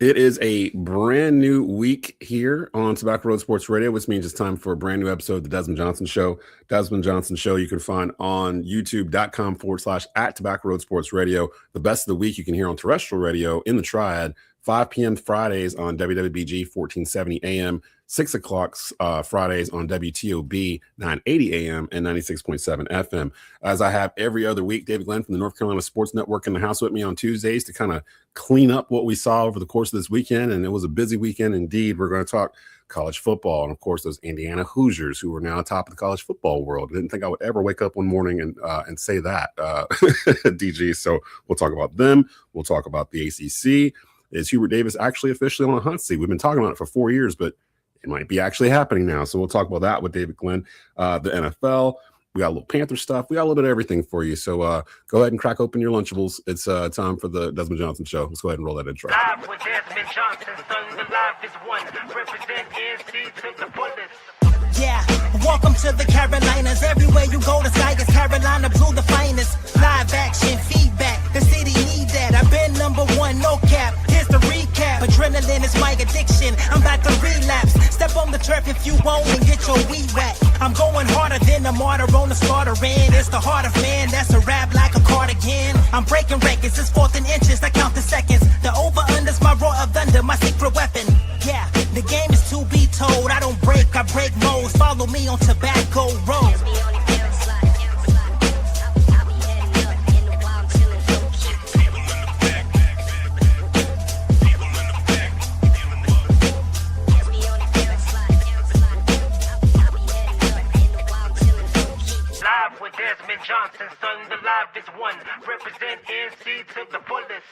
It is a brand new week here on Tobacco Road Sports Radio, which means it's time for a brand new episode of the Desmond Johnson Show. Desmond Johnson Show you can find on youtube.com/at Tobacco Road Sports Radio. The best of the week you can hear on terrestrial radio in the Triad, 5 p.m. Fridays on WWBG 1470 AM, 6 o'clock Fridays on WTOB 980 AM and 96.7 FM. As I have every other week, David Glenn from the North Carolina Sports Network in the house with me on Tuesdays to kind of clean up what we saw over the course of this weekend. And it was a busy weekend indeed. We're going to talk college football and, of course, those Indiana Hoosiers who are now top of the college football world. I didn't think I would ever wake up one morning and say that, DG. So we'll talk about them. We'll talk about the ACC. Is Hubert Davis actually officially on a hot seat? We've been talking about it for 4 years, but it might be actually happening now. So we'll talk about that with David Glenn. The NFL, we got a little Panther stuff. We got a little bit of everything for you. So go ahead and crack open your Lunchables. It's time for the Desmond Johnson Show. Let's go ahead and roll that intro. Live with Desmond Johnson, son, the live is one. Represent NC to the fullest. Yeah, welcome to the Carolinas. Everywhere you go, the sky is Carolina blue, the finest. Live action, feedback, the city need that. I've been #1, no cap. Here's the recap. Adrenaline is my addiction. I'm about to relapse. Step on the turf if you won't and get your weed wet. I'm going harder than a martyr on the slaughter end. It's the heart of man, that's a rap like a cardigan. I'm breaking records, it's 4th and inches. I count the seconds. The over-under's my roar of thunder, my secret weapon. Yeah, the game is to be told. I don't break, I break modes. Follow me on Tobacco Road. Live with Desmond Johnson, son, the live is one. Represent NC to the fullest.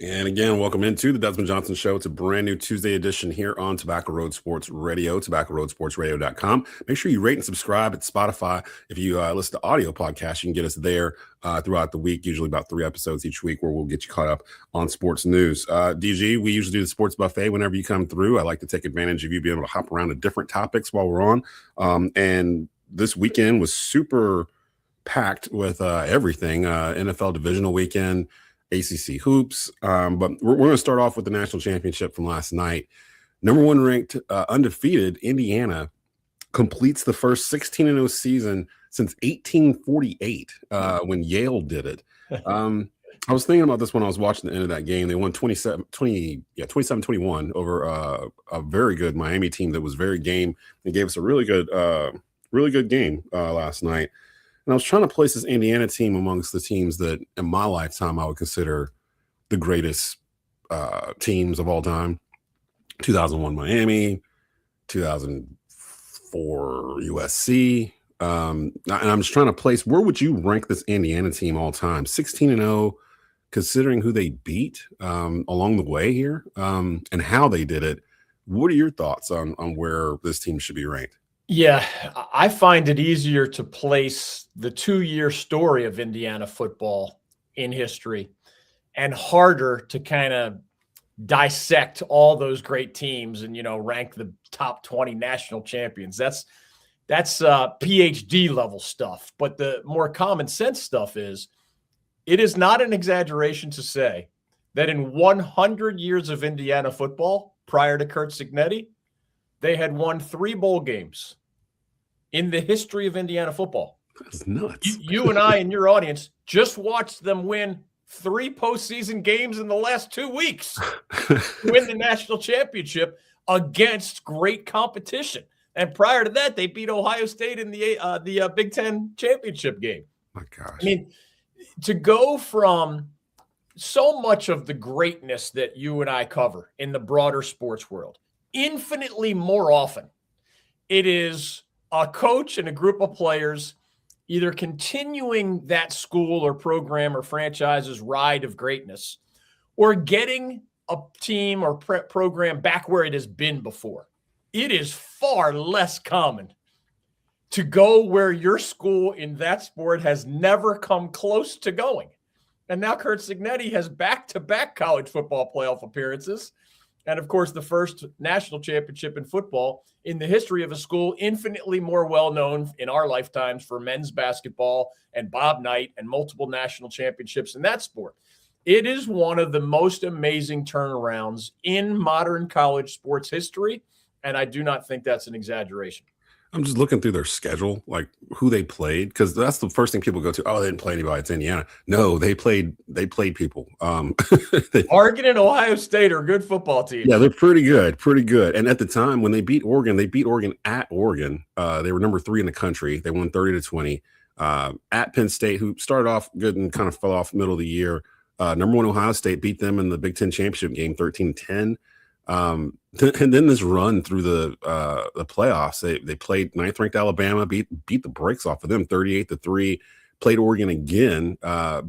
And again, welcome into the Desmond Johnson Show. It's a brand new Tuesday edition here on Tobacco Road Sports Radio, tobaccoroadsportsradio.com. Make sure you rate and subscribe at Spotify. If you listen to audio podcasts, you can get us there throughout the week, usually about 3 episodes each week where we'll get you caught up on sports news. DG, we usually do the sports buffet whenever you come through. I like to take advantage of you being able to hop around to different topics while we're on. And this weekend was super packed with everything. NFL divisional weekend, ACC hoops. But we're going to start off with the national championship from last night. #1 ranked, undefeated Indiana completes the first 16-0 season since 1848 when Yale did it. I was thinking about this when I was watching the end of that game. They won 27-21 over a very good Miami team that was very game and gave us a really good game last night. And I was trying to place this Indiana team amongst the teams that in my lifetime I would consider the greatest teams of all time. 2001 Miami, 2004 USC. And I'm just trying to place, where would you rank this Indiana team all time? 16-0, considering who they beat along the way here and how they did it. What are your thoughts on where this team should be ranked? Yeah, I find it easier to place the 2-year story of Indiana football in history and harder to kind of dissect all those great teams and, rank the top 20 national champions. That's PhD level stuff. But the more common sense stuff is, it is not an exaggeration to say that in 100 years of Indiana football prior to Curt Cignetti, they had won 3 bowl games in the history of Indiana football. That's nuts. You and I and your audience just watched them win 3 postseason games in the last 2 weeks to win the national championship against great competition. And prior to that, they beat Ohio State in the Big Ten championship game. My gosh. I mean, to go from so much of the greatness that you and I cover in the broader sports world, infinitely more often, it is a coach and a group of players either continuing that school or program or franchise's ride of greatness or getting a team or program back where it has been before. It is far less common to go where your school in that sport has never come close to going. And now Curt Cignetti has back-to-back college football playoff appearances. And, of course, the first national championship in football in the history of a school infinitely more well-known in our lifetimes for men's basketball and Bob Knight and multiple national championships in that sport. It is one of the most amazing turnarounds in modern college sports history, and I do not think that's an exaggeration. I'm just looking through their schedule, like who they played, because that's the first thing people go to. Oh, they didn't play anybody. It's Indiana. No, they played people. Oregon and Ohio State are good football teams. Yeah, they're pretty good. And at the time when they beat Oregon at Oregon. They were number 3 in the country. They won 30-20. At Penn State, who started off good and kind of fell off middle of the year. Number 1 Ohio State beat them in the Big Ten championship game, 13-10. And then this run through the playoffs, they played 9th-ranked Alabama, beat the brakes off of them, 38-3. Played Oregon again,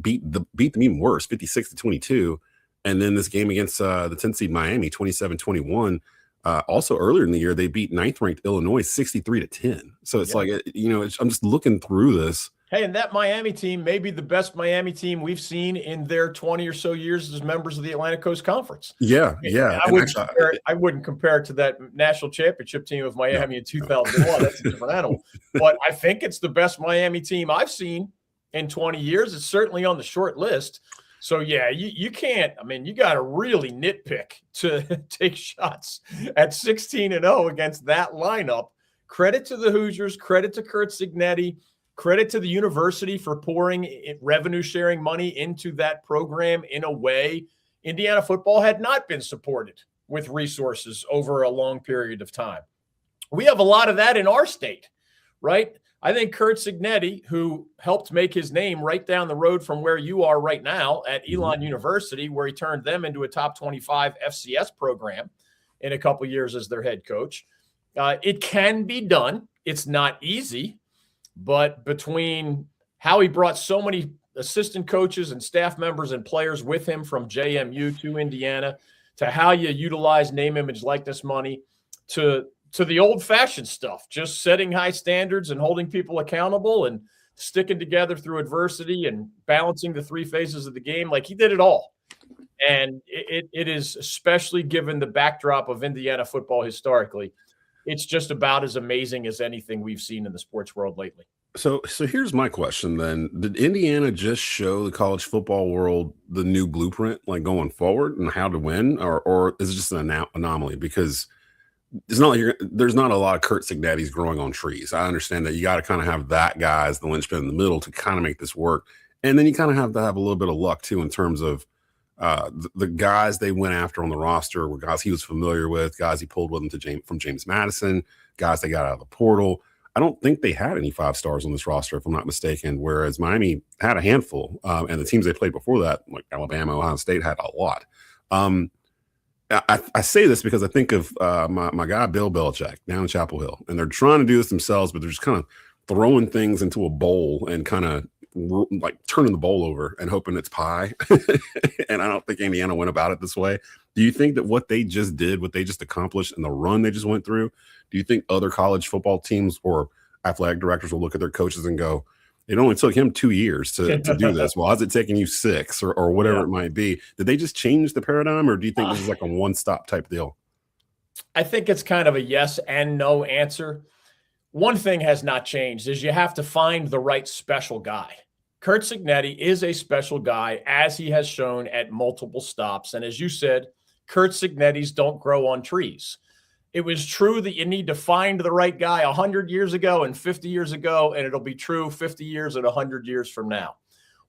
beat them even worse, 56-22. And then this game against the 10th seed Miami, 27-21. Also earlier in the year, they beat 9th-ranked Illinois 63-10. So it's like, I'm just looking through this. Hey, and that Miami team may be the best Miami team we've seen in their 20 or so years as members of the Atlantic Coast Conference. Yeah. I wouldn't compare it to that national championship team of Miami in 2001. That's a different animal. But I think it's the best Miami team I've seen in 20 years. It's certainly on the short list. So, yeah, you can't – I mean, you got to really nitpick to take shots at 16-0 against that lineup. Credit to the Hoosiers, credit to Curt Cignetti, credit to the university for pouring revenue-sharing money into that program in a way Indiana football had not been supported with resources over a long period of time. We have a lot of that in our state, right? I think Curt Cignetti, who helped make his name right down the road from where you are right now at Elon University, where he turned them into a top 25 FCS program in a couple years as their head coach. It can be done. It's not easy. But between how he brought so many assistant coaches and staff members and players with him from JMU to Indiana, to how you utilize name, image, likeness money, to the old-fashioned stuff, just setting high standards and holding people accountable and sticking together through adversity and balancing the 3 phases of the game. Like, he did it all. And it is, especially given the backdrop of Indiana football historically, it's just about as amazing as anything we've seen in the sports world lately. So here's my question then. Did Indiana just show the college football world the new blueprint, like going forward and how to win, or is it just an anomaly? Because it's not like there's not a lot of Curt Cignettis growing on trees. I understand that you got to kind of have that guy as the linchpin in the middle to kind of make this work. And then you kind of have to have a little bit of luck too in terms of the guys they went after on the roster were guys he was familiar with, guys he pulled with him from James Madison, guys they got out of the portal. I don't think they had any 5 stars on this roster, if I'm not mistaken, whereas Miami had a handful, and the teams they played before that, like Alabama, Ohio State, had a lot. I say this because I think of my guy Bill Belichick down in Chapel Hill, and they're trying to do this themselves, but they're just kind of throwing things into a bowl and kind of like turning the bowl over and hoping it's pie. And I don't think Indiana went about it this way. Do you think that what they just did, what they just accomplished and the run they just went through, do you think other college football teams or athletic directors will look at their coaches and go, it only took him 2 years to do this. Well, how's it taking you 6 or whatever it might be? Did they just change the paradigm, or do you think this is like a one-stop type deal? I think it's kind of a yes and no answer. One thing has not changed is you have to find the right special guy. Curt Cignetti is a special guy, as he has shown at multiple stops. And as you said, Curt Cignettis don't grow on trees. It was true that you need to find the right guy 100 years ago and 50 years ago, and it'll be true 50 years and 100 years from now.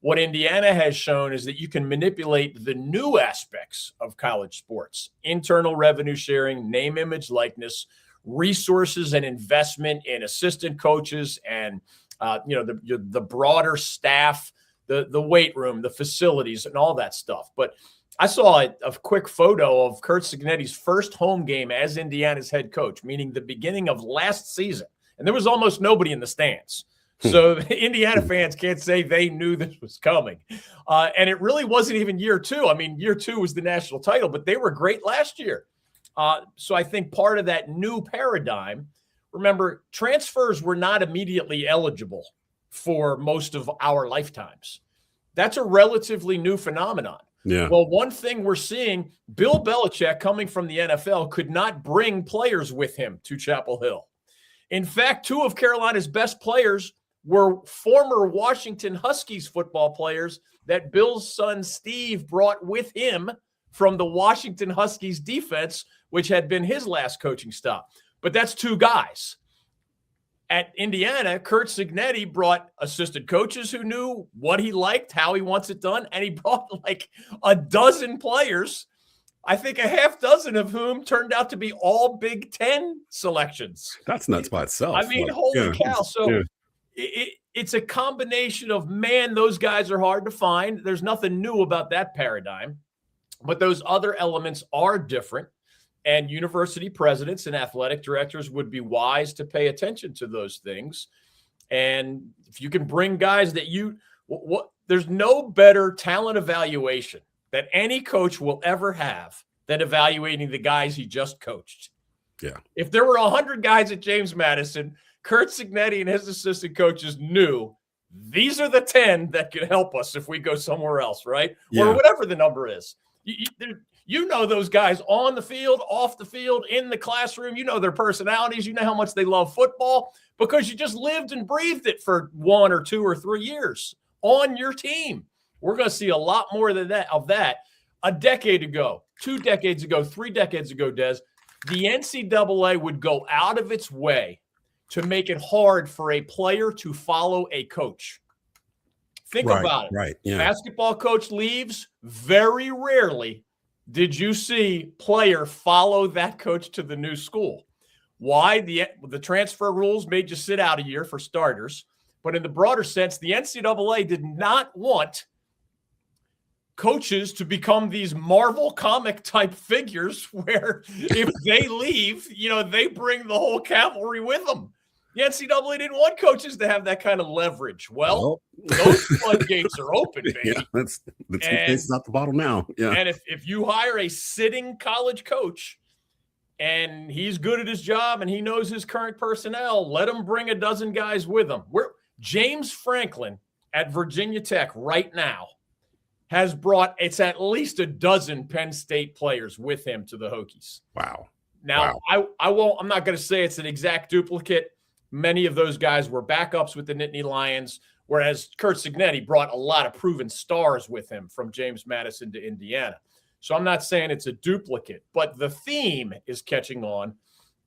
What Indiana has shown is that you can manipulate the new aspects of college sports: internal revenue sharing, name, image, likeness, resources and investment in assistant coaches and the broader staff, the weight room, the facilities, and all that stuff. But I saw a quick photo of Curt Cignetti's first home game as Indiana's head coach, meaning the beginning of last season. And there was almost nobody in the stands. So Indiana fans can't say they knew this was coming. And it really wasn't even year 2. I mean, year 2 was the national title, but they were great last year. So I think part of that new paradigm, remember, transfers were not immediately eligible for most of our lifetimes. That's a relatively new phenomenon. Yeah. Well, one thing we're seeing, Bill Belichick, coming from the NFL, could not bring players with him to Chapel Hill. In fact, 2 of Carolina's best players were former Washington Huskies football players that Bill's son Steve brought with him from the Washington Huskies defense, which had been his last coaching stop. But that's two guys. At Indiana, Curt Cignetti brought assistant coaches who knew what he liked, how he wants it done, and he brought like a dozen players, I think a half dozen of whom turned out to be all Big Ten selections. That's nuts by itself. I mean, holy cow. So it's a combination of, man, those guys are hard to find. There's nothing new about that paradigm, but those other elements are different. And university presidents and athletic directors would be wise to pay attention to those things. And if you can bring guys that there's no better talent evaluation that any coach will ever have than evaluating the guys he just coached. Yeah. If there were 100 guys at James Madison, Curt Cignetti and his assistant coaches knew these are the 10 that could help us if we go somewhere else, right? Yeah. Or whatever the number is. You know those guys on the field, off the field, in the classroom. You know their personalities. You know how much they love football because you just lived and breathed it for 1 or 2 or 3 years on your team. We're going to see a lot more of that. A decade ago, 2 decades ago, 3 decades ago, Des, the NCAA would go out of its way to make it hard for a player to follow a coach. Think about it. Right. Yeah. Basketball coach leaves. Very rarely did you see player follow that coach to the new school. Why? The transfer rules made you sit out a year for starters. But in the broader sense, the NCAA did not want coaches to become these Marvel comic type figures where if they leave, they bring the whole cavalry with them. The NCAA didn't want coaches to have that kind of leverage. Well, those floodgates are open, baby. Yeah, that's it's not the bottle now. Yeah. And if you hire a sitting college coach and he's good at his job and he knows his current personnel, let him bring a dozen guys with him. James Franklin at Virginia Tech right now has brought, it's at least a dozen Penn State players with him to the Hokies. Wow. Now, I'm not going to say it's an exact duplicate. Many of those guys were backups with the Nittany Lions, whereas Curt Cignetti brought a lot of proven stars with him from James Madison to Indiana. So I'm not saying it's a duplicate, but the theme is catching on,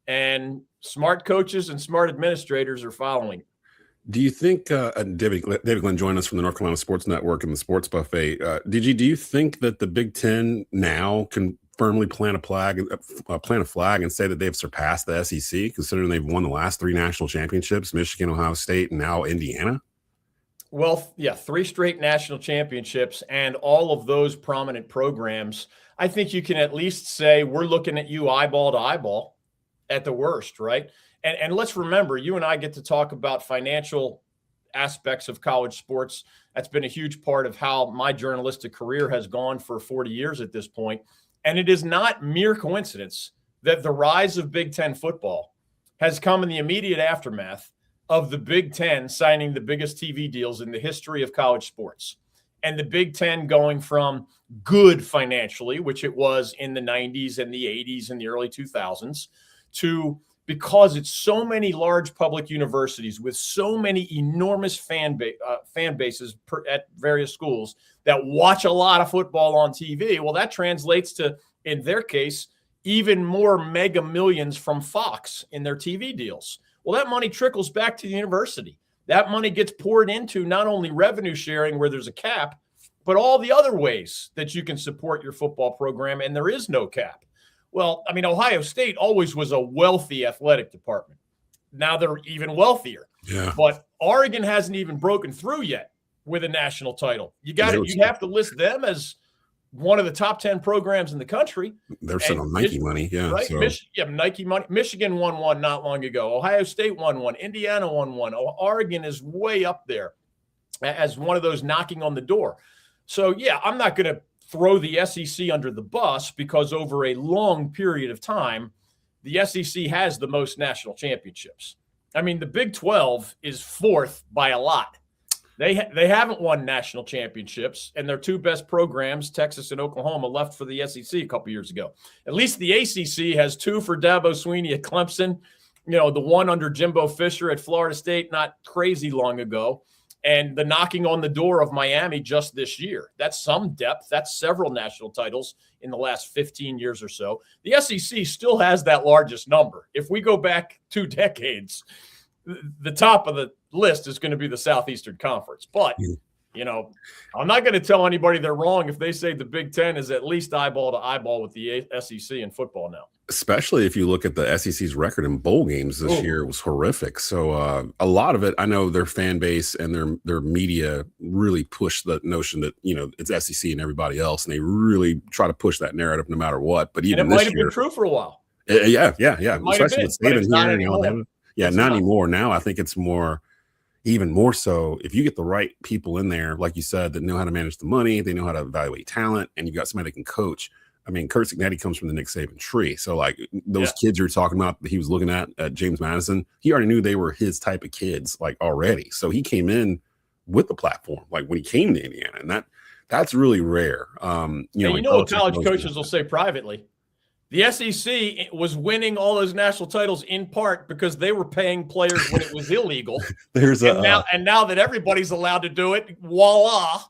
and smart coaches and smart administrators are following. Do you think David Glenn joined us from the North Carolina Sports Network and the Sports Buffet? Do you think that the Big Ten now can firmly plant a flag and say that they've surpassed the SEC, considering they've won the last 3 national championships, Michigan, Ohio State, and now Indiana? Well, yeah, 3 straight national championships and all of those prominent programs. I think you can at least say we're looking at you eyeball to eyeball at the worst, right? And let's remember, you and I get to talk about financial aspects of college sports. That's been a huge part of how my journalistic career has gone for 40 years at this point. And it is not mere coincidence that the rise of Big Ten football has come in the immediate aftermath of the Big Ten signing the biggest TV deals in the history of college sports. And the Big Ten going from good financially, which it was in the 90s and the 80s and the early 2000s, to, because it's so many large public universities with so many enormous fan bases at various schools that watch a lot of football on TV. Well, that translates to, in their case, even more mega millions from Fox in their TV deals. Well, that money trickles back to the university. That money gets poured into not only revenue sharing where there's a cap, but all the other ways that you can support your football program, and there is no cap. Well, I mean, Ohio State always was a wealthy athletic department. Now they're even wealthier. Yeah. But Oregon hasn't even broken through yet with a national title. You have to list them as one of the top 10 programs in the country. They're sitting on Nike money. Yeah. Right. So. Nike money. Michigan won one not long ago. Ohio State won one. Indiana won one. Oregon is way up there as one of those knocking on the door. So, yeah, I'm not going to throw the SEC under the bus because over a long period of time, the SEC has the most national championships. I mean, the Big 12 is 4th by a lot. They haven't won national championships, and their 2 best programs, Texas and Oklahoma, left for the SEC a couple years ago. At least the ACC has 2 for Dabo Swinney at Clemson, the one under Jimbo Fisher at Florida State not crazy long ago, and the knocking on the door of Miami just this year. That's some depth. That's several national titles in the last 15 years or so. The SEC still has that largest number. If we go back 2 decades, the top of the list is going to be the Southeastern Conference. But, I'm not going to tell anybody they're wrong if they say the Big Ten is at least eyeball to eyeball with the SEC in football now. Especially if you look at the SEC's record in bowl games this year, it was horrific. So a lot of it, I know their fan base and their media really push the notion that, it's SEC and everybody else, and they really try to push that narrative no matter what. But even and it might have been true for a while. Yeah. Especially with Saban here in Alabama. Yeah, not anymore. Now I think it's even more so if you get the right people in there, like you said, that know how to manage the money, they know how to evaluate talent, and you got somebody that can coach. I mean, Kurt Signetti comes from the Nick Saban tree. So, like, those kids you're talking about that he was looking at James Madison, he already knew they were his type of kids, like, already. So he came in with the platform, like, when he came to Indiana. And that's really rare. What college coaches will say privately. The SEC was winning all those national titles in part because they were paying players when it was illegal. Now that everybody's allowed to do it, voila,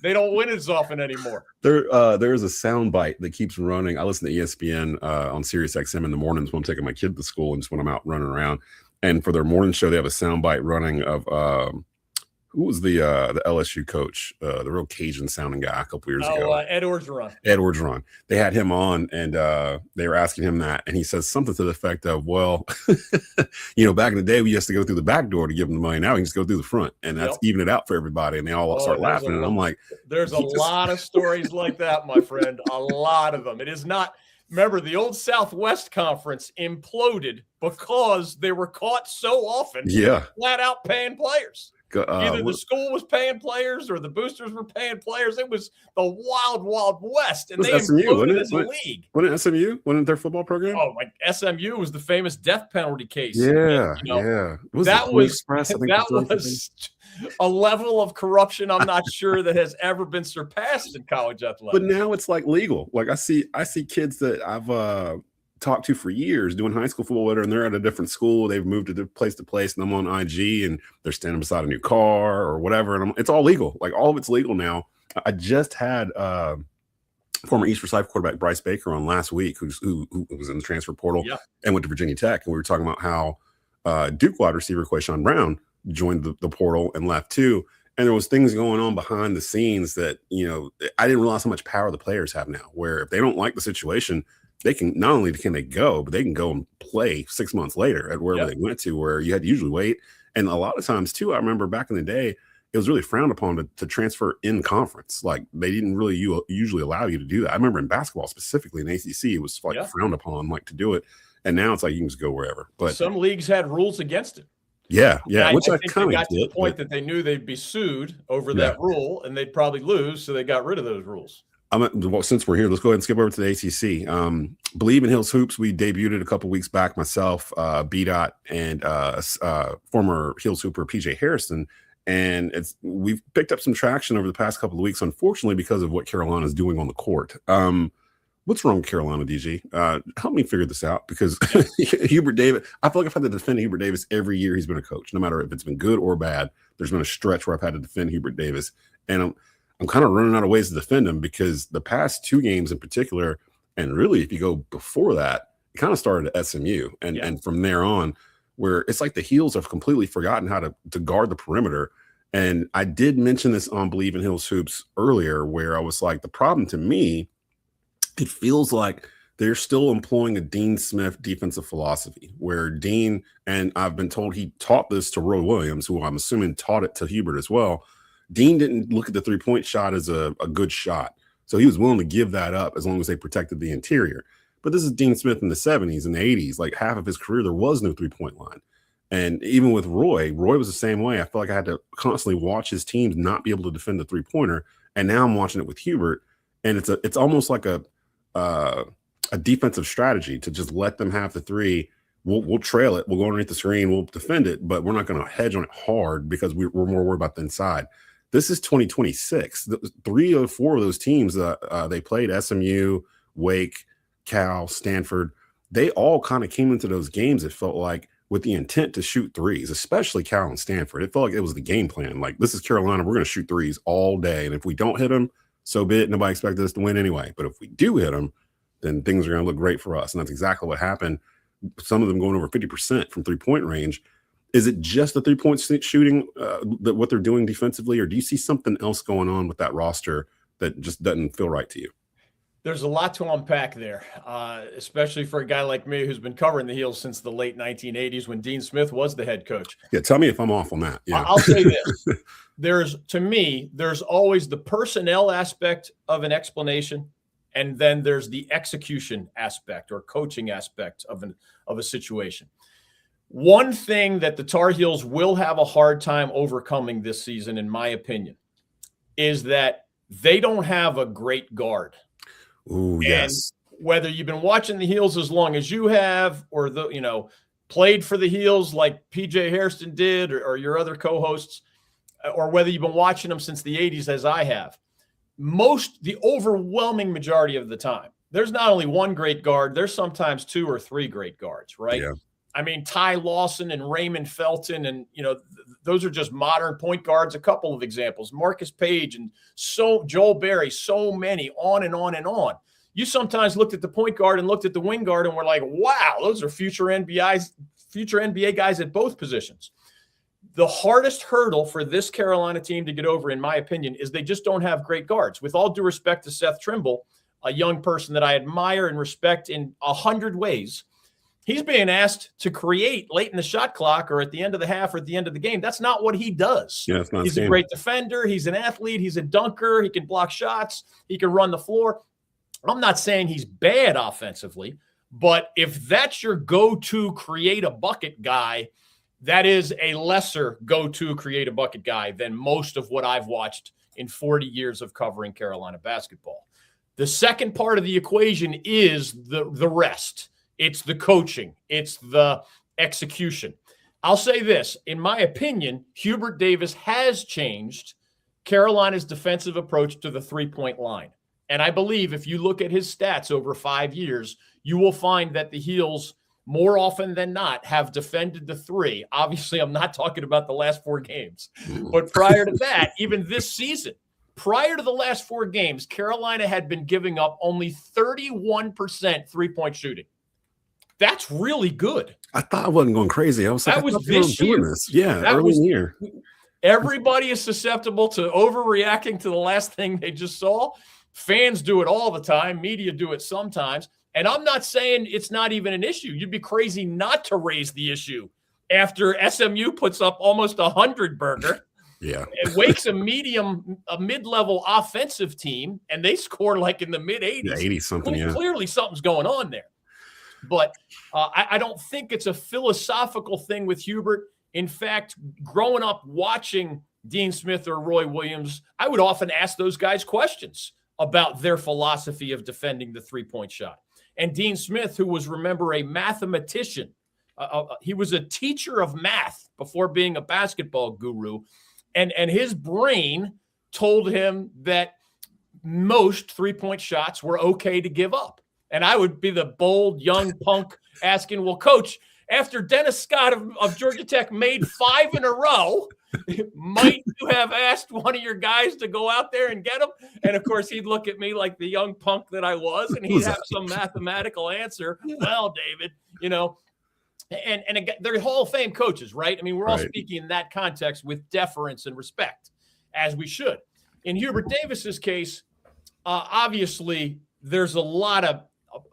they don't win as often anymore. There's a soundbite that keeps running. I listen to ESPN on Sirius XM in the mornings when I'm taking my kid to school and just when I'm out running around. And for their morning show, they have a soundbite running of who was the LSU coach, the real Cajun sounding guy a couple years ago? Ed Orgeron. Ed Orgeron. They had him on, and they were asking him that, and he says something to the effect of, "Well, back in the day, we used to go through the back door to give them the money. Now we can just go through the front, and that's even it out for everybody." And they all start laughing, and I'm like, "There's a lot of stories like that, my friend. A lot of them. It is not." Remember, the old Southwest Conference imploded because they were caught so often, flat out paying players. Either the school was paying players or the boosters were paying players. It was the wild, wild west. And they imploded as a league. Wasn't SMU? Wasn't their football program? Oh, like SMU was the famous death penalty case. Yeah. That was a level of corruption I'm not sure that has ever been surpassed in college athletics. But now it's like legal. Like I see kids that I've talked to for years doing high school football, and they're at a different school. They've moved to place to place, and I'm on IG, and they're standing beside a new car or whatever, and it's all legal. Like all of it's legal now. I just had former East Forsyth quarterback Bryce Baker on last week, who was in the transfer portal and went to Virginia Tech, and we were talking about how Duke wide receiver Quayshawn Brown joined the portal and left too. And there was things going on behind the scenes that I didn't realize how much power the players have now. Where if they don't like the situation, they can not only can they go, but they can go and play 6 months later at wherever they went to, where you had to usually wait. And a lot of times too, I remember back in the day, it was really frowned upon to transfer in conference. Like they didn't really usually allow you to do that. I remember in basketball specifically in ACC, it was like frowned upon to do it. And now it's like you can just go wherever. But some leagues had rules against it. Yeah. Which I think they got to the point that they knew they'd be sued over that rule, and they'd probably lose, so they got rid of those rules. Since we're here, let's go ahead and skip over to the ACC. Believe in Hills Hoops, we debuted it a couple weeks back, myself, B-Dot, and former Hills Hooper PJ Harrison. And we've picked up some traction over the past couple of weeks, unfortunately, because of what Carolina's doing on the court. What's wrong with Carolina, DG? Help me figure this out, because Hubert Davis, I feel like I've had to defend Hubert Davis every year he's been a coach, no matter if it's been good or bad. There's been a stretch where I've had to defend Hubert Davis, and I'm kind of running out of ways to defend him, because the past 2 games in particular, and really if you go before that, it kind of started at SMU, and from there on, where it's like the Heels have completely forgotten how to guard the perimeter. And I did mention this on Believe in Hills Hoops earlier, where I was like, the problem to me, it feels like they're still employing a Dean Smith defensive philosophy, where Dean, and I've been told he taught this to Roy Williams, who I'm assuming taught it to Hubert as well. Dean didn't look at the 3-point shot as a good shot. So he was willing to give that up as long as they protected the interior. But this is Dean Smith in the 70s and the 80s. Like half of his career, there was no 3-point line. And even with Roy was the same way. I felt like I had to constantly watch his teams not be able to defend the 3-pointer. And now I'm watching it with Hubert. And it's almost like a defensive strategy to just let them have the 3. We'll trail it. We'll go underneath the screen. We'll defend it. But we're not going to hedge on it hard because we're more worried about the inside. This is 2026. 3 or 4 of those teams they played, SMU, Wake, Cal, Stanford, they all kind of came into those games, it felt like, with the intent to shoot threes, especially Cal and Stanford. It felt like it was the game plan. Like, this is Carolina. We're going to shoot threes all day. And if we don't hit them, so be it. Nobody expected us to win anyway. But if we do hit them, then things are going to look great for us. And that's exactly what happened. Some of them going over 50% from three-point range. Is it just the three-point shooting, that what they're doing defensively, or do you see something else going on with that roster that just doesn't feel right to you? There's a lot to unpack there, especially for a guy like me who's been covering the Heels since the late 1980s when Dean Smith was the head coach. Yeah, tell me if I'm off on that. Yeah. I'll say this. There's always the personnel aspect of an explanation, and then there's the execution aspect or coaching aspect of a situation. One thing that the Tar Heels will have a hard time overcoming this season, in my opinion, is that they don't have a great guard. Ooh, yes. And whether you've been watching the Heels as long as you have, or played for the Heels like PJ Hairston did, or your other co-hosts, or whether you've been watching them since the 80s as I have, the overwhelming majority of the time, there's not only one great guard, there's sometimes two or three great guards, right? Yeah. I mean, Ty Lawson and Raymond Felton, and those are just modern point guards. A couple of examples: Marcus Page and Joel Berry. So many, on and on and on. You sometimes looked at the point guard and looked at the wing guard, and were like, "Wow, those are future NBA guys at both positions." The hardest hurdle for this Carolina team to get over, in my opinion, is they just don't have great guards. With all due respect to Seth Trimble, a young person that I admire and respect in 100 ways. He's being asked to create late in the shot clock or at the end of the half or at the end of the game. That's not what he does. Yeah, it's not He's a great defender. He's an athlete. He's a dunker. He can block shots. He can run the floor. I'm not saying he's bad offensively, but if that's your go-to create a bucket guy, that is a lesser go-to create a bucket guy than most of what I've watched in 40 years of covering Carolina basketball. The second part of the equation is the rest. It's the coaching. It's the execution. I'll say this. In my opinion, Hubert Davis has changed Carolina's defensive approach to the three-point line. And I believe if you look at his stats over 5 years, you will find that the Heels, more often than not, have defended the three. Obviously, I'm not talking about the last 4 games. But prior to that, even this season, prior to the last 4 games, Carolina had been giving up only 31% three-point shooting. That's really good. I thought I wasn't going crazy. I was like, this year. Yeah, early in the year. Everybody is susceptible to overreacting to the last thing they just saw. Fans do it all the time. Media do it sometimes. And I'm not saying it's not even an issue. You'd be crazy not to raise the issue after SMU puts up almost 100 burger. Yeah. It wakes a mid-level offensive team, and they score like in the mid-80s. Yeah, 80-something, yeah. Clearly something's going on there. But I don't think it's a philosophical thing with Hubert. In fact, growing up watching Dean Smith or Roy Williams, I would often ask those guys questions about their philosophy of defending the three-point shot. And Dean Smith, who was, remember, a mathematician, he was a teacher of math before being a basketball guru, and his brain told him that most three-point shots were okay to give up. And I would be the bold young punk asking, well, Coach, after Dennis Scott of Georgia Tech made 5 in a row, might you have asked one of your guys to go out there and get them? And, of course, he'd look at me like the young punk that I was, and he'd have some mathematical answer. Well, David, and again, they're Hall of Fame coaches, right? I mean, we're all speaking in that context with deference and respect, as we should. In Hubert Davis's case, obviously, there's a lot of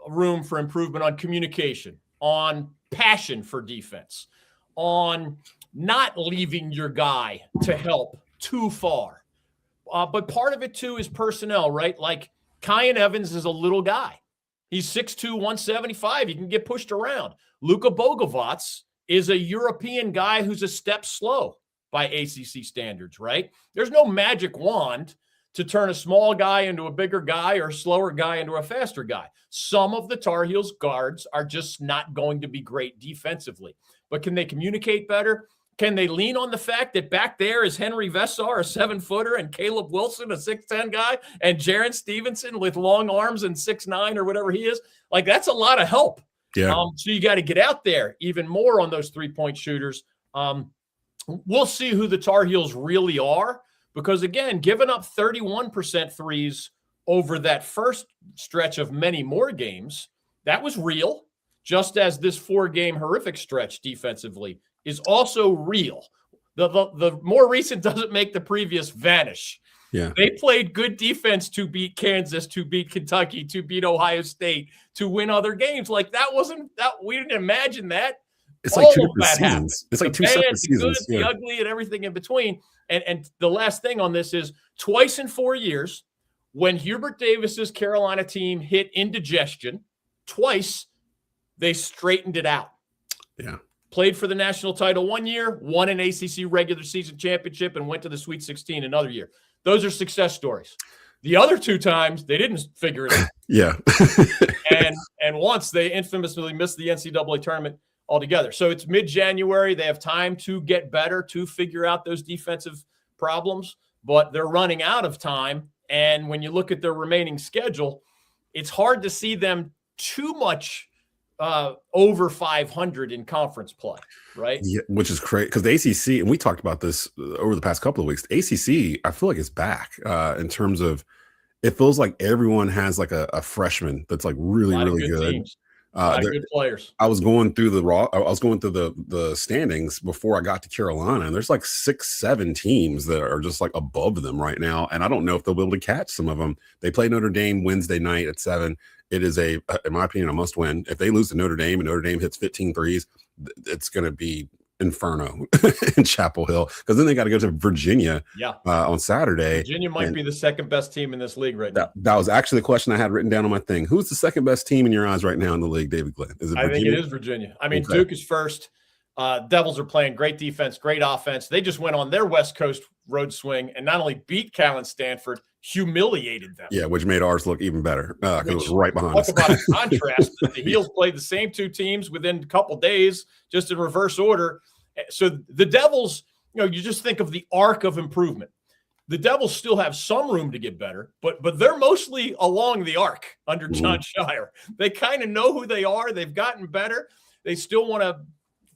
room for improvement on communication, on passion for defense, on not leaving your guy to help too far. But part of it, too, is personnel, right? Like Kyan Evans is a little guy. He's 6'2", 175. He can get pushed around. Luka Bogovac is a European guy who's a step slow by ACC standards, right? There's no magic wand to turn a small guy into a bigger guy or a slower guy into a faster guy. Some of the Tar Heels guards are just not going to be great defensively. But can they communicate better? Can they lean on the fact that back there is Henry Vessar, a 7-footer, and Caleb Wilson, a 6'10" guy, and Jaron Stevenson with long arms and 6'9" or whatever he is? Like, that's a lot of help. Yeah. So you got to get out there even more on those 3-point shooters. We'll see who the Tar Heels really are, because, again, giving up 31% threes over that first stretch of many more games, that was real, just as this 4-game horrific stretch defensively is also real. The more recent doesn't make the previous vanish. Yeah. They played good defense to beat Kansas, to beat Kentucky, to beat Ohio State, to win other games. Like, that wasn't that we didn't imagine that. It's like two different seasons. It's like two separate seasons. The ugly, and everything in between. And the last thing on this is, twice in 4 years, when Hubert Davis's Carolina team hit indigestion, twice they straightened it out. Yeah. Played for the national title 1 year, won an ACC regular season championship, and went to the Sweet 16 another year. Those are success stories. The other 2 times, they didn't figure it out. Yeah. and once they infamously missed the NCAA tournament altogether. So it's mid-January. They have time to get better, to figure out those defensive problems, but they're running out of time. And when you look at their remaining schedule, it's hard to see them too much over 500 in conference play, right? Yeah, which is crazy, because the ACC, and we talked about this over the past couple of weeks, the ACC, I feel like it's back in terms of, it feels like everyone has like a freshman that's like really, really good. Good players. I was going through the standings before I got to Carolina, and there's like 6-7 teams that are just like above them right now. And I don't know if they'll be able to catch some of them. They play Notre Dame Wednesday night at 7. It is in my opinion, a must win. If they lose to Notre Dame and Notre Dame hits 15 threes, it's going to be inferno in Chapel Hill, because then they got to go to Virginia on Saturday. Virginia might be the second best team in this league right now. That was actually the question I had written down on my thing. Who's the second best team in your eyes right now in the league, David Glenn? Is it Virginia? I think it is Virginia. I mean, okay. Duke is first. Devils are playing great defense, great offense. They just went on their West Coast road swing and not only beat Cal and Stanford, humiliated them. Yeah, which made ours look even better because it was right behind us. Talk about a contrast. The Heels played the same 2 teams within a couple days, just in reverse order. So the Devils, you just think of the arc of improvement. The Devils still have some room to get better, but they're mostly along the arc under John Shire. They kind of know who they are. They've gotten better. They still want to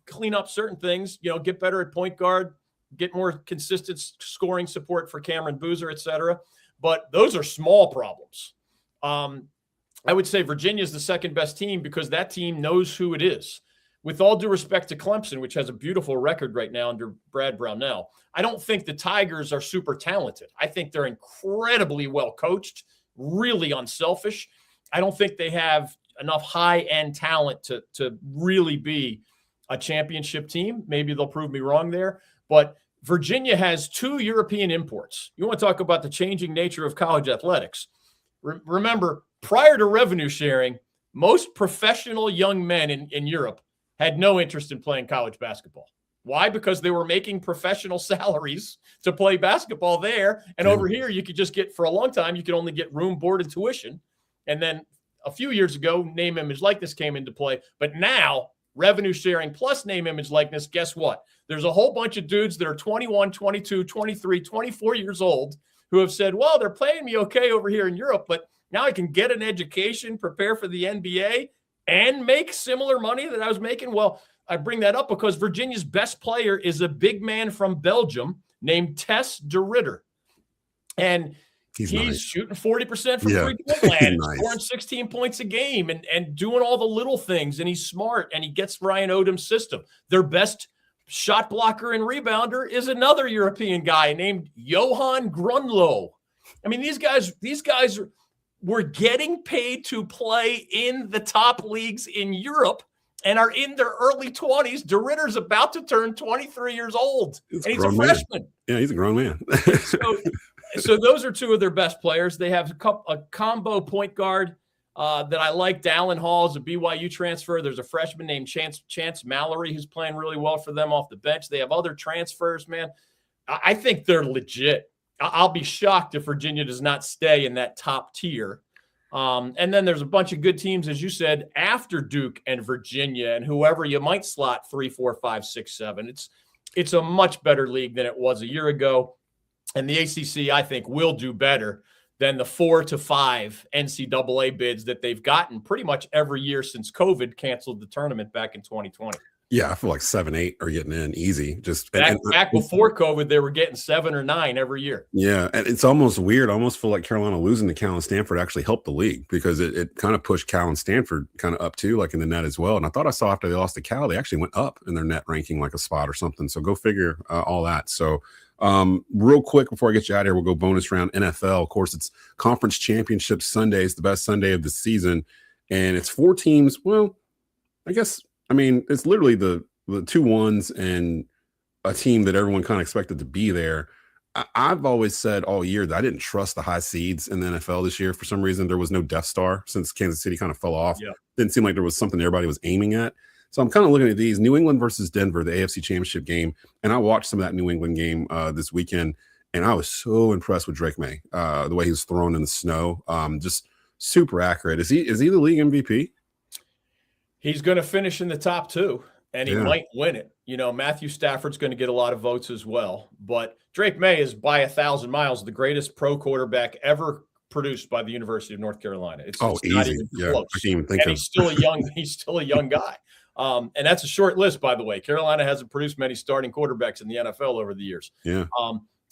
clean up certain things, get better at point guard, get more consistent scoring support for Cameron Boozer, et cetera. But those are small problems. I would say Virginia is the second best team because that team knows who it is. With all due respect to Clemson, which has a beautiful record right now under Brad Brownell, I don't think the Tigers are super talented. I think they're incredibly well coached, really unselfish. I don't think they have enough high-end talent to really be a championship team. Maybe they'll prove me wrong there. But Virginia has 2 European imports. You want to talk about the changing nature of college athletics. Remember, prior to revenue sharing, most professional young men in Europe had no interest in playing college basketball. Why? Because they were making professional salaries to play basketball there. And over here, you could just get, for a long time, you could only get room, board, and tuition. And then a few years ago, name, image, likeness came into play. But now, revenue sharing plus name, image, likeness, guess what? There's a whole bunch of dudes that are 21, 22, 23, 24 years old who have said, well, they're paying me okay over here in Europe, but now I can get an education, prepare for the NBA, and make similar money that I was making. Well, I bring that up because Virginia's best player is a big man from Belgium named Tess de Ridder. And he's nice. Shooting 40% from free-throw land, scoring 16 points a game, and doing all the little things. And he's smart, and he gets Ryan Odom's system. Their best shot blocker and rebounder is another European guy named Johan Grunlow. I mean, these guys were getting paid to play in the top leagues in Europe and are in their early 20s. De Ridder's about to turn 23 years old, and he's a freshman. Yeah, he's a grown man. So those are 2 of their best players. They have a combo point guard that I like. Dallin Hall is a BYU transfer. There's a freshman named Chance Mallory who's playing really well for them off the bench. They have other transfers, man. I think they're legit. I'll be shocked if Virginia does not stay in that top tier. And then there's a bunch of good teams, as you said, after Duke and Virginia and whoever you might slot 3, 4, 5, 6, 7. It's a much better league than it was a year ago. And the ACC, I think, will do better than the 4 to 5 NCAA bids that they've gotten pretty much every year since COVID canceled the tournament back in 2020. Yeah, I feel like 7, 8 are getting in easy. Just back before COVID, they were getting 7 or 9 every year. Yeah, and it's almost weird. I almost feel like Carolina losing to Cal and Stanford actually helped the league because it kind of pushed Cal and Stanford kind of up too, like in the net as well. And I thought I saw after they lost to Cal, they actually went up in their net ranking like a spot or something. So go figure all that. So real quick before I get you out of here, we'll go bonus round NFL. Of course, it's Conference Championship Sunday. It's the best Sunday of the season, and it's 4 teams. Well, I mean, it's literally the 2 ones and a team that everyone kind of expected to be there. I've always said all year that I didn't trust the high seeds in the NFL this year. For some reason, there was no Death Star since Kansas City kind of fell off. Yeah. Didn't seem like there was something everybody was aiming at. So I'm kind of looking at these. New England versus Denver, the AFC Championship game. And I watched some of that New England game this weekend, and I was so impressed with Drake May, the way he was thrown in the snow. Just super accurate. Is he the league MVP? He's going to finish in the top 2. And he might win it. You know, Matthew Stafford's going to get a lot of votes as well. But Drake May is by 1,000 miles the greatest pro quarterback ever produced by the University of North Carolina. It's not even close. I can't even think and he's still a young guy. And that's a short list, by the way. Carolina hasn't produced many starting quarterbacks in the NFL over the years. Yeah.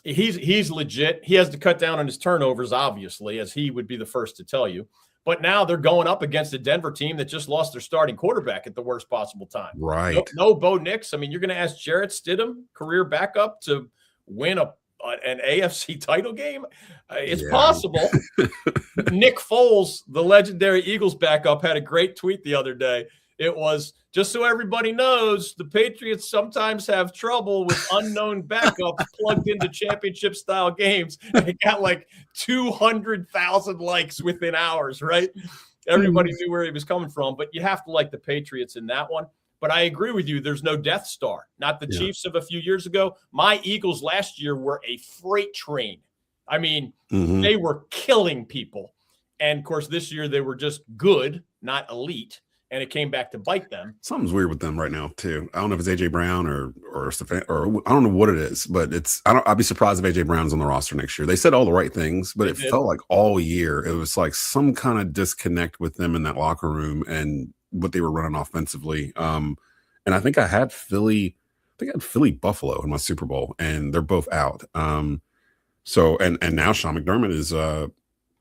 He's legit. He has to cut down on his turnovers, obviously, as he would be the first to tell you. But now they're going up against a Denver team that just lost their starting quarterback at the worst possible time. Right. No Bo Nix. I mean, you're going to ask Jarrett Stidham, career backup, to win an AFC title game? It's possible. Nick Foles, the legendary Eagles backup, had a great tweet the other day. It was, just so everybody knows, the Patriots sometimes have trouble with unknown backups plugged into championship-style games. It got like 200,000 likes within hours, right? Everybody knew where he was coming from, but you have to like the Patriots in that one. But I agree with you. There's no Death Star. Not the Chiefs of a few years ago. My Eagles last year were a freight train. I mean, they were killing people. And, of course, this year they were just good, not elite. And it came back to bite them. Something's weird with them right now too. I don't know if it's AJ Brown or I don't know what it is, but I'd be surprised if AJ Brown's on the roster next year. They said all the right things, but it felt like all year it was like some kind of disconnect with them in that locker room and what they were running offensively. And I think I had Philly Buffalo in my Super Bowl, and they're both out. So now Sean McDermott is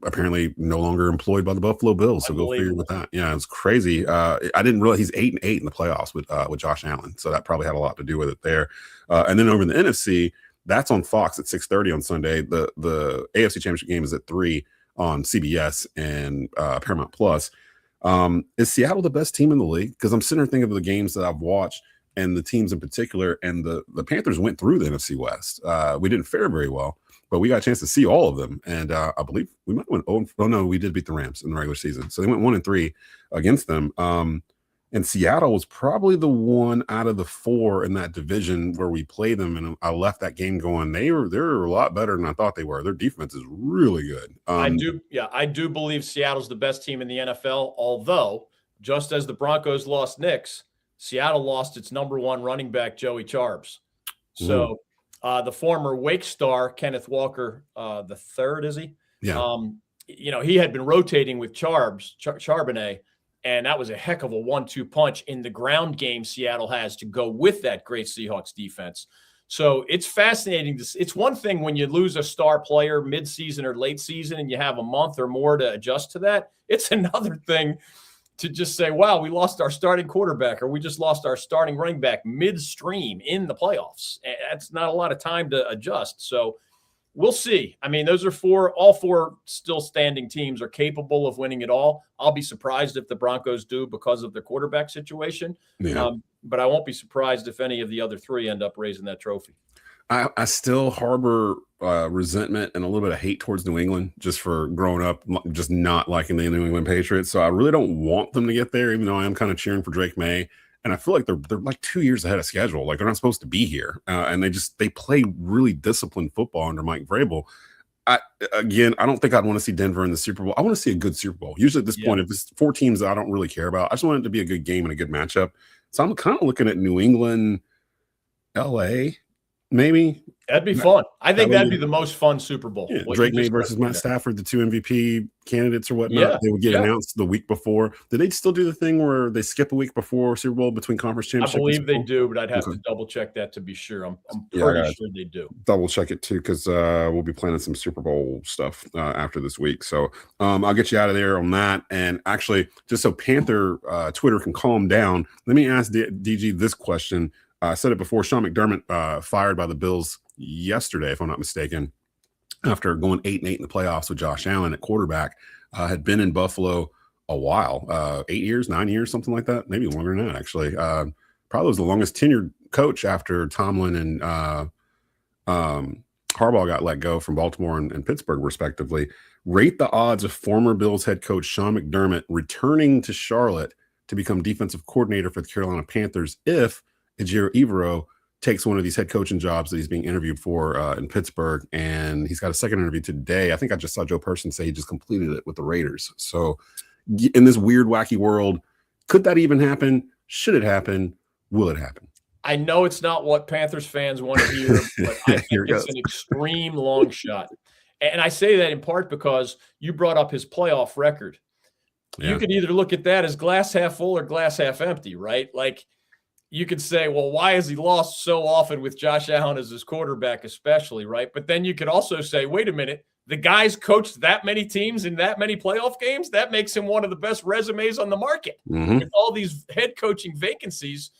apparently no longer employed by the Buffalo Bills. So go figure with that. Yeah, it's crazy. I didn't realize he's 8-8 in the playoffs with Josh Allen. So that probably had a lot to do with it there. And then over in the NFC, that's on Fox at 6:30 on Sunday. The AFC Championship game is at 3 on CBS and Paramount Plus. Is Seattle the best team in the league? Because I'm sitting there thinking of the games that I've watched and the teams in particular, and the Panthers went through the NFC West. We didn't fare very well, but we got a chance to see all of them. And I believe we might have went no, we did beat the Rams in the regular season. So they went 1-3 against them. And Seattle was probably the one out of the 4 in that division where we played them. And I left that game going, they're a lot better than I thought they were. Their defense is really good. I do believe Seattle's the best team in the NFL, although just as the Broncos lost Nix, Seattle lost its number 1 running back, Joey Charbs. So the former Wake star, Kenneth Walker, the third, is he? Yeah. He had been rotating with Charbonnet, and that was a heck of a 1-2 punch in the ground game Seattle has to go with that great Seahawks defense. So it's fascinating. It's one thing when you lose a star player mid-season or late season and you have a month or more to adjust to that. It's another thing to just say, wow, we lost our starting quarterback, or we just lost our starting running back midstream in the playoffs. That's not a lot of time to adjust. So we'll see. I mean, those are all 4 still standing teams are capable of winning it all. I'll be surprised if the Broncos do because of the quarterback situation. Yeah. But I won't be surprised if any of the other 3 end up raising that trophy. I still harbor resentment and a little bit of hate towards New England just for growing up, just not liking the New England Patriots. So I really don't want them to get there, even though I am kind of cheering for Drake May. And I feel like they're like 2 years ahead of schedule. Like they're not supposed to be here. And they play really disciplined football under Mike Vrabel. I don't think I'd want to see Denver in the Super Bowl. I want to see a good Super Bowl. Usually at this point, if it's 4 teams that I don't really care about, I just want it to be a good game and a good matchup. So I'm kind of looking at New England, LA. maybe. That'd be fun. I think that'd be the most fun Super Bowl. Yeah, Drake May versus Matt Stafford, the 2 MVP candidates or whatnot. Yeah, they would get announced the week before. Do they still do the thing where they skip a week before Super Bowl between conference championships? I believe they do, but I'd have to double check that to be sure. I'm pretty sure they do. Double check it too, because we'll be planning some Super Bowl stuff after this week. So I'll get you out of there on that. And actually, just so Panther Twitter can calm down, let me ask DG this question. I said it before. Sean McDermott fired by the Bills yesterday, if I'm not mistaken, after going 8-8 in the playoffs with Josh Allen at quarterback. Had been in Buffalo a while, 8 years, 9 years, something like that, maybe longer than that, actually. Probably was the longest tenured coach after Tomlin and Harbaugh got let go from Baltimore and Pittsburgh, respectively. Rate the odds of former Bills head coach Sean McDermott returning to Charlotte to become defensive coordinator for the Carolina Panthers if Ejiro Evero takes one of these head coaching jobs that he's being interviewed for in Pittsburgh. And he's got a second interview today. I think I just saw Joe Person say he just completed it with the Raiders. So in this weird, wacky world, could that even happen? Should it happen? Will it happen? I know it's not what Panthers fans want to hear, but I think it's an extreme long shot. And I say that in part because you brought up his playoff record. Yeah. You could either look at that as glass half full or glass half empty, right? Like, you could say, well, why has he lost so often with Josh Allen as his quarterback, especially, right? But then you could also say, wait a minute, the guy's coached that many teams in that many playoff games. That makes him one of the best resumes on the market. Mm-hmm. With all these head coaching vacancies,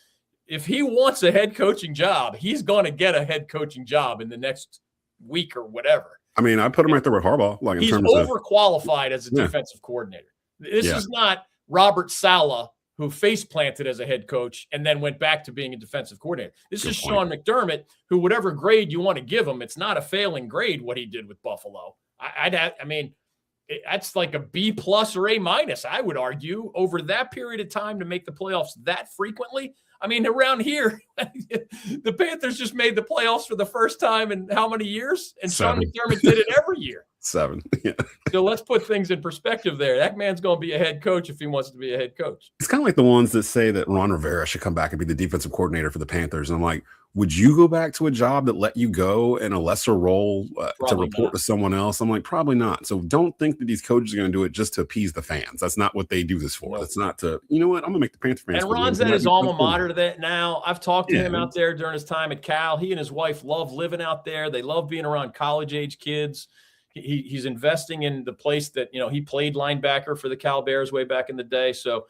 if he wants a head coaching job, he's going to get a head coaching job in the next week or whatever. I mean, I put him right there with Harbaugh. Like, he's overqualified as a defensive coordinator. This is not Robert Saleh, who face planted as a head coach and then went back to being a defensive coordinator. This is Sean McDermott, who, whatever grade you want to give him, it's not a failing grade what he did with Buffalo. That's like a B+ or A-, I would argue, over that period of time to make the playoffs that frequently. I mean, around here, the Panthers just made the playoffs for the first time in how many years? And 7. Sean McDermott did it every year. 7. Yeah. So let's put things in perspective there. That man's going to be a head coach if he wants to be a head coach. It's kind of like the ones that say that Ron Rivera should come back and be the defensive coordinator for the Panthers. And I'm like, would you go back to a job that let you go in a lesser role to report to someone else? I'm like, probably not. So don't think that these coaches are going to do it just to appease the fans. That's not what they do this for. That's not to, you know what? I'm going to make the Panther fans. And Ron's at his alma mater to that now. I've talked to him out there during his time at Cal. He and his wife love living out there. They love being around college-age kids. He's investing in the place that, he played linebacker for the Cal Bears way back in the day. So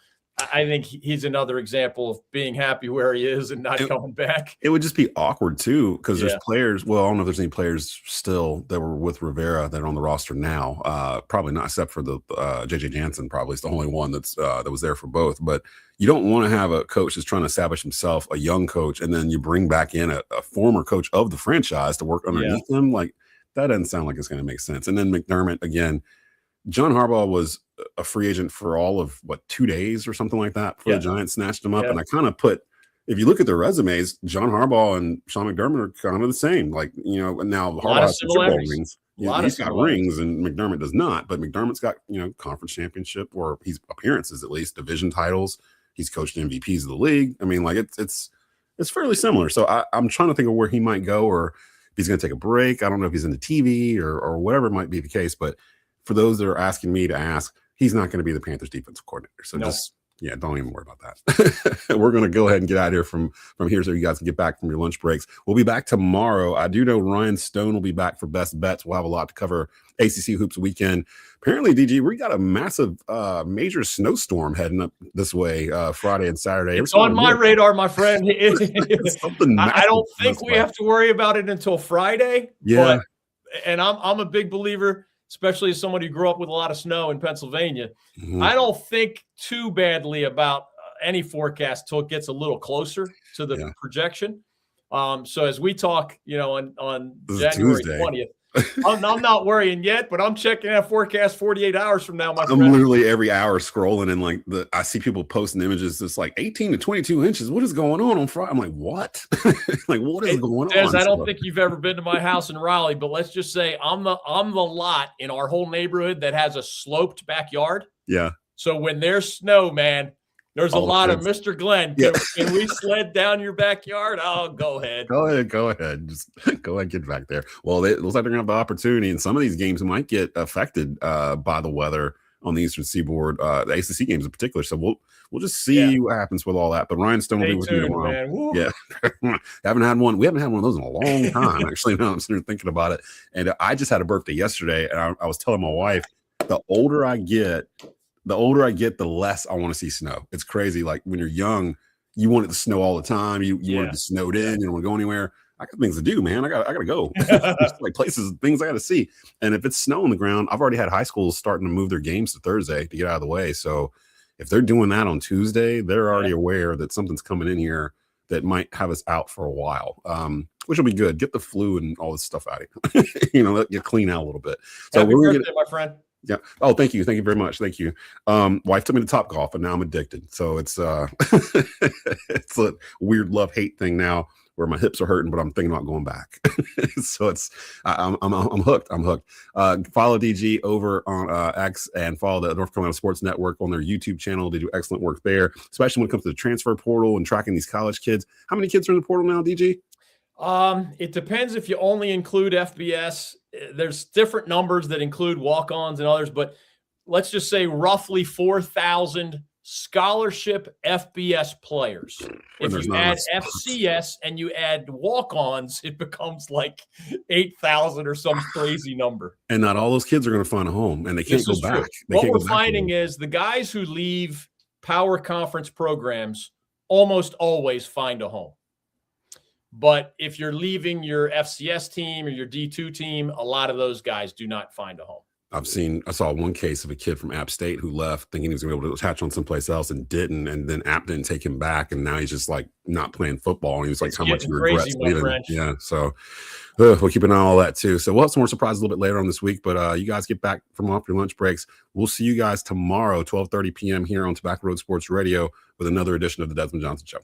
I think he's another example of being happy where he is and not coming back. It would just be awkward too, because there's players. Well, I don't know if there's any players still that were with Rivera that are on the roster now. Probably not, except for the JJ Jansen. Probably is the only one that's that was there for both. But you don't want to have a coach that's trying to establish himself, a young coach, and then you bring back in a former coach of the franchise to work underneath them. Like, that doesn't sound like it's going to make sense. And then McDermott again. John Harbaugh was a free agent for all of 2 days or something like that before the Giants snatched him up. And I kind of put, if you look at their resumes, John Harbaugh and Sean McDermott are kind of the same. Like, now Harbaugh has Super Bowl rings. He's got rings and McDermott does not. But McDermott's got, conference championship, or he's appearances at least, division titles. He's coached MVPs of the league. I mean, like it's fairly similar. So I'm trying to think of where he might go, or if he's going to take a break. I don't know if he's into TV or whatever might be the case, but for those that are asking me to ask, he's not going to be the Panthers defensive coordinator. So don't even worry about that. We're going to go ahead and get out of here from here so you guys can get back from your lunch breaks. We'll be back tomorrow. I do know Ryan Stone will be back for Best Bets. We'll have a lot to cover. ACC Hoops weekend. Apparently, DG, we got a massive major snowstorm heading up this way Friday and Saturday. It's on my radar, my friend. I don't think we have to worry about it until Friday. Yeah. And I'm a big believer, especially as someone who grew up with a lot of snow in Pennsylvania. Mm-hmm. I don't think too badly about any forecast till it gets a little closer to the projection. So as we talk, on January 20th, I'm not worrying yet, but I'm checking that forecast 48 hours from now, my friend. I'm literally every hour scrolling and I see people posting images that's like 18 to 22 inches. What is going on Friday? I'm like, what? Like, what is going on? I don't think you've ever been to my house in Raleigh, but let's just say I'm the lot in our whole neighborhood that has a sloped backyard. Yeah. So when there's snow, man, There's a all the lot of kids. Mr. Glenn. Can we sled down your backyard? Oh, go ahead. Go ahead. Just go ahead, get back there. Well, it looks like they're going to have the opportunity, and some of these games might get affected by the weather on the Eastern Seaboard, the ACC games in particular. So we'll just see what happens with all that. But Ryan Stone will be with me tomorrow. Man. Yeah, haven't had one. We haven't had one of those in a long time. Actually, now I'm sitting here thinking about it. And I just had a birthday yesterday, and I was telling my wife, the older I get, the less I want to see snow. It's crazy. Like when you're young, you want it to snow all the time. You want it to snowed in. You don't want to go anywhere. I got things to do, man. I gotta go. Like places, things I gotta see. And if it's snow on the ground, I've already had high schools starting to move their games to Thursday to get out of the way. So if they're doing that on Tuesday, they're already aware that something's coming in here that might have us out for a while, which will be good. Get the flu and all this stuff out of you. Let you clean out a little bit. So Happy birthday, my friend. Yeah. Oh, thank you. Thank you very much. Thank you. Wife took me to Topgolf, and now I'm addicted. So it's it's a weird love-hate thing now where my hips are hurting, but I'm thinking about going back. So I'm hooked. I'm hooked. Follow DG over on X and follow the North Carolina Sports Network on their YouTube channel. They do excellent work there, especially when it comes to the transfer portal and tracking these college kids. How many kids are in the portal now, DG? It depends if you only include FBS. There's different numbers that include walk-ons and others, but let's just say roughly 4,000 scholarship FBS players. If you add FCS and you add walk-ons, it becomes like 8,000 or some crazy number. And not all those kids are going to find a home, and they can't go back. What we're finding is the guys who leave power conference programs almost always find a home. But if you're leaving your FCS team or your D2 team, a lot of those guys do not find a home. I saw one case of a kid from App State who left thinking he was going to be able to attach on someplace else and didn't. And then App didn't take him back. And now he's just like not playing football. And he was like, how much he regrets leaving. Yeah. So we'll keep an eye on all that too. So we'll have some more surprises a little bit later on this week, but you guys get back from off your lunch breaks. We'll see you guys tomorrow, 12:30 p.m. here on Tobacco Road Sports Radio with another edition of the Desmond Johnson Show.